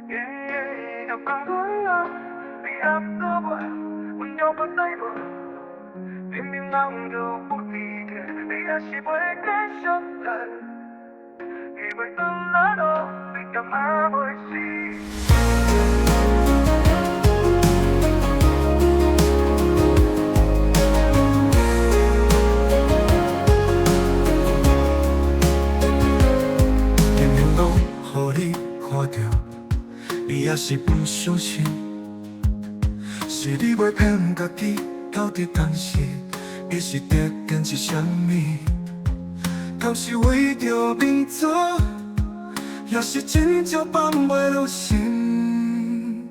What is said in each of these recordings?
要放过我，你爱过我，温柔不对我，明明人就不理解，你还是袂接受咱，以为转来路，你敢还袂死？明明拢予你看着，你还是不相信。是你袂骗家己，到底当时你是在坚持什么？敢是为着面子，也是真正放袂落心？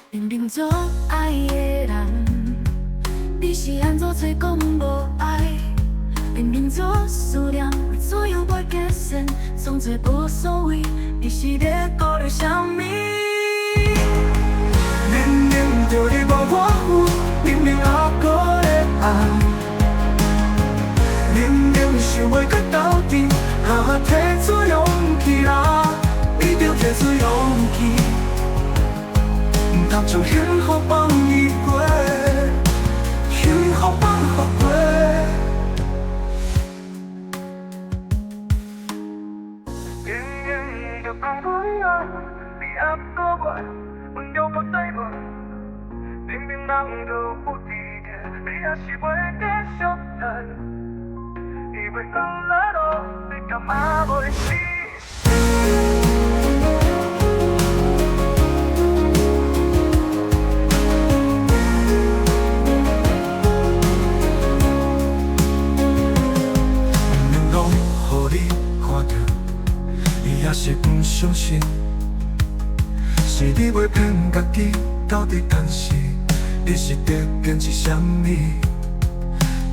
明明做爱的人，你是安怎做讲无爱？明明做思念，左右袂结线，总做无所谓，你是在顾虑什么？明明着你无我有，明明还搁会爱，明明想要到到底，提出勇气啦，你着提出勇气，唔通将幸福放伊过，幸福放予过。要放过我，你爱过我，温柔不对我，明明人就不理解，你还是袂接受咱，以为转来路，你敢还袂死？明明拢予你看着，你还是不相信。是你袂骗家己，到底当时你是在坚持什么？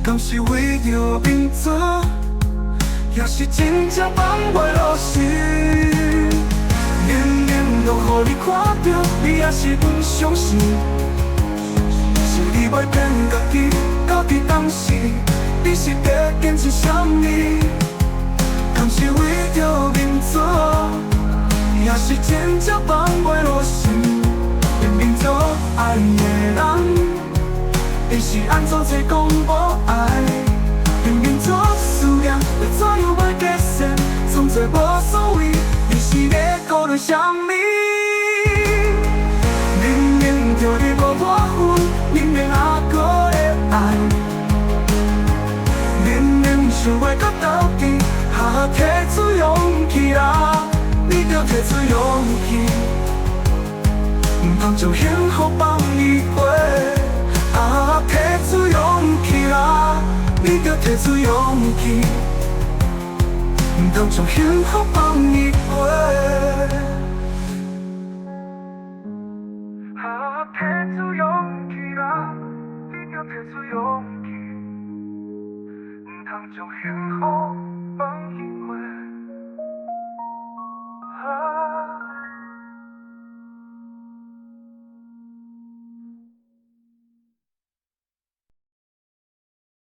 敢是为着面子，也是真正放袂落心？明明拢予你看着，你还是不相信。是你袂骗家己，到底当时你是在坚持什么？敢是为着面子？也是真正放袂落心，明明做爱的人，你是安怎做讲无爱？明明做思念，左右袂结线，总做无所谓，你是在顾虑什么？明明着你无我有，明明还搁会爱，明明想要到到底，提出勇气啦。你着提出勇气，唔通将幸福放伊过，提出勇气啦！你着提出勇气，唔通将幸福放伊过，提出勇气啦！你着提出勇气，唔通将幸福放伊过。